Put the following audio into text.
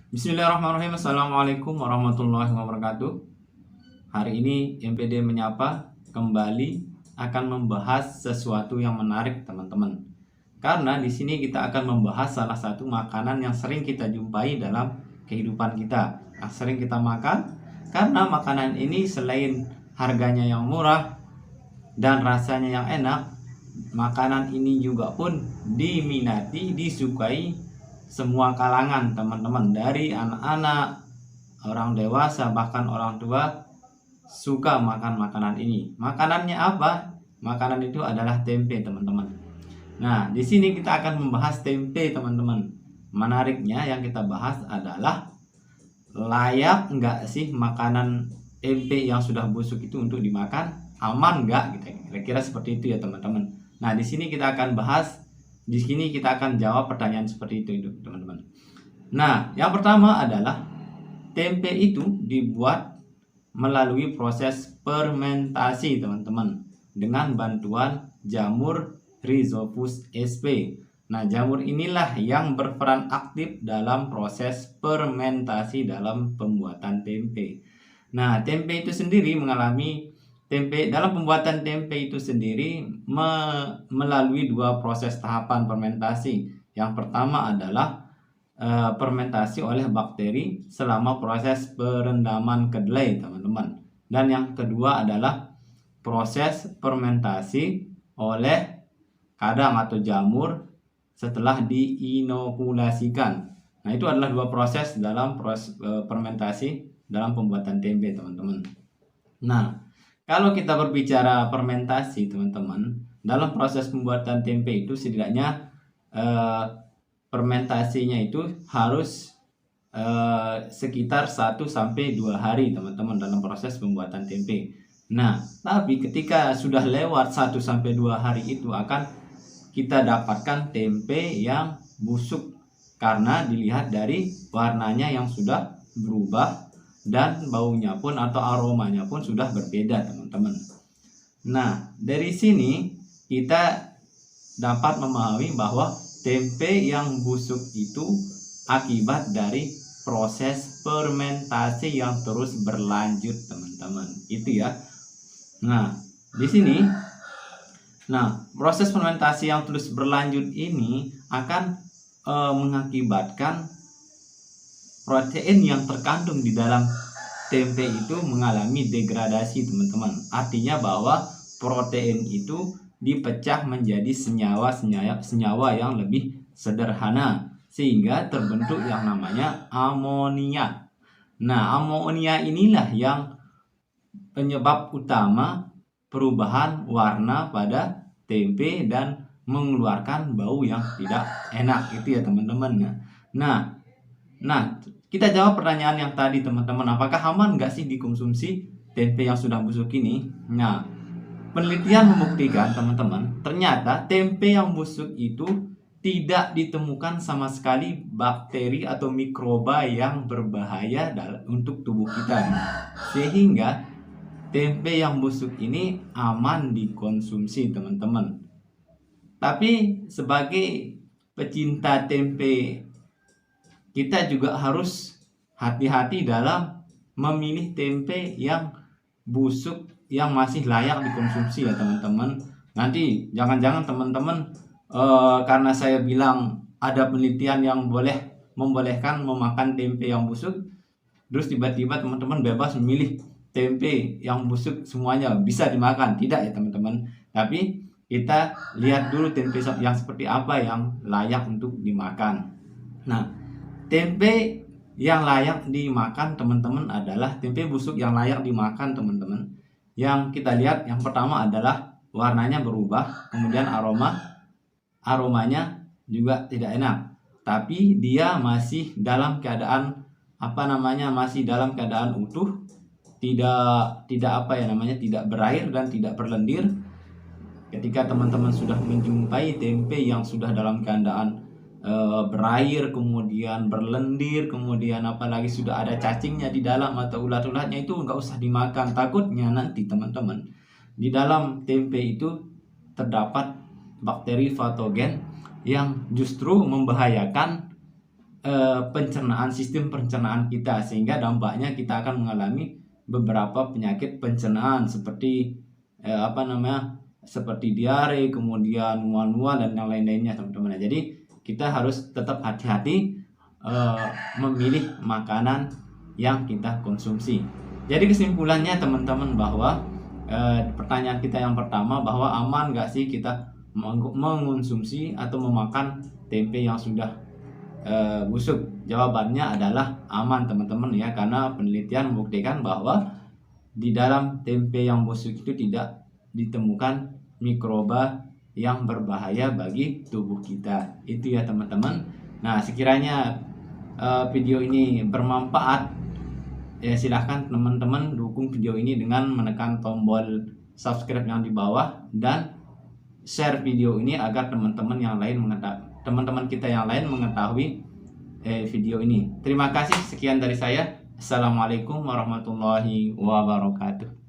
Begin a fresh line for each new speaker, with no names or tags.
Bismillahirrahmanirrahim. Assalamualaikum warahmatullahi wabarakatuh. Hari ini MPD Menyapa kembali akan membahas sesuatu yang menarik, teman-teman. Karena di sini kita akan membahas salah satu makanan yang sering kita jumpai dalam kehidupan kita, yang sering kita makan. Karena makanan ini selain harganya yang murah dan rasanya yang enak, makanan ini juga pun diminati, disukai semua kalangan, teman-teman, dari anak-anak, orang dewasa, bahkan orang tua suka makan makanan ini. Makanannya apa? Makanan itu adalah tempe, teman-teman. Nah, di sini kita akan membahas tempe, teman-teman. Menariknya yang kita bahas adalah layak nggak sih makanan tempe yang sudah busuk itu untuk dimakan? Aman nggak? Gitu. Kira-kira seperti itu ya, teman-teman. Nah, di sini kita akan bahas. Di sini kita akan jawab pertanyaan seperti itu, teman-teman. Nah, yang pertama adalah tempe itu dibuat melalui proses fermentasi, teman-teman, dengan bantuan jamur Rhizopus sp. Nah, jamur inilah yang berperan aktif dalam proses fermentasi dalam pembuatan tempe. Nah, tempe itu sendiri mengalami dalam pembuatan tempe itu sendiri melalui dua proses tahapan fermentasi. Yang pertama adalah fermentasi oleh bakteri selama proses perendaman kedelai, teman-teman. Dan yang kedua adalah proses fermentasi oleh kadang atau jamur setelah diinokulasikan. Nah, itu adalah dua proses dalam proses fermentasi dalam pembuatan tempe, teman-teman. Nah, kalau kita berbicara fermentasi, teman-teman, dalam proses pembuatan tempe itu setidaknya fermentasinya itu harus sekitar 1-2 hari, teman-teman, dalam proses pembuatan tempe. Nah, tapi ketika sudah lewat 1-2 hari itu akan kita dapatkan tempe yang busuk karena dilihat dari warnanya yang sudah berubah dan baunya pun atau aromanya pun sudah berbeda, teman-teman. Nah, dari sini kita dapat memahami bahwa tempe yang busuk itu akibat dari proses fermentasi yang terus berlanjut, teman-teman. Itu ya. Nah, di sini proses fermentasi yang terus berlanjut ini akan mengakibatkan protein yang terkandung di dalam tempe itu mengalami degradasi, teman-teman. Artinya bahwa protein itu dipecah menjadi senyawa yang lebih sederhana sehingga terbentuk yang namanya amonia. Nah, amonia inilah yang penyebab utama perubahan warna pada tempe dan mengeluarkan bau yang tidak enak, itu ya, teman-teman. Nah, kita jawab pertanyaan yang tadi, teman-teman. Apakah aman nggak sih dikonsumsi tempe yang sudah busuk ini? Nah, penelitian membuktikan, teman-teman, ternyata tempe yang busuk itu tidak ditemukan sama sekali bakteri atau mikroba yang berbahaya untuk tubuh kita. Sehingga tempe yang busuk ini aman dikonsumsi, teman-teman. Tapi sebagai pecinta tempe, kita juga harus hati-hati dalam memilih tempe yang busuk yang masih layak dikonsumsi ya, teman-teman. Nanti jangan-jangan teman-teman karena saya bilang ada penelitian yang membolehkan memakan tempe yang busuk, terus tiba-tiba teman-teman bebas memilih tempe yang busuk semuanya bisa dimakan. Tidak ya, teman-teman. Tapi kita lihat dulu tempe yang seperti apa yang layak untuk dimakan. Nah, tempe yang layak dimakan, teman-teman, adalah tempe busuk yang layak dimakan, teman-teman. Yang kita lihat yang pertama adalah warnanya berubah, kemudian aromanya juga tidak enak. Tapi dia masih dalam keadaan masih dalam keadaan utuh, tidak berair dan tidak berlendir. Ketika teman-teman sudah menjumpai tempe yang sudah dalam keadaan berair, kemudian berlendir, kemudian apalagi sudah ada cacingnya di dalam atau ulat-ulatnya, itu nggak usah dimakan. Takutnya nanti, teman-teman, di dalam tempe itu terdapat bakteri patogen yang justru membahayakan sistem pencernaan kita, sehingga dampaknya kita akan mengalami beberapa penyakit pencernaan seperti seperti diare, kemudian mual-mual dan yang lain-lainnya teman-teman. Jadi kita harus tetap hati-hati memilih makanan yang kita konsumsi. Jadi kesimpulannya teman-teman bahwa pertanyaan kita yang pertama, bahwa aman gak sih kita mengonsumsi atau memakan tempe yang sudah busuk? Jawabannya adalah aman teman-teman ya, karena penelitian membuktikan bahwa di dalam tempe yang busuk itu tidak ditemukan mikroba yang berbahaya bagi tubuh kita. Itu ya teman-teman. Nah, sekiranya video ini bermanfaat, ya silahkan teman-teman dukung video ini dengan menekan tombol subscribe yang di bawah dan share video ini agar teman-teman kita yang lain mengetahui video ini. Terima kasih, sekian dari saya. Assalamualaikum warahmatullahi wabarakatuh.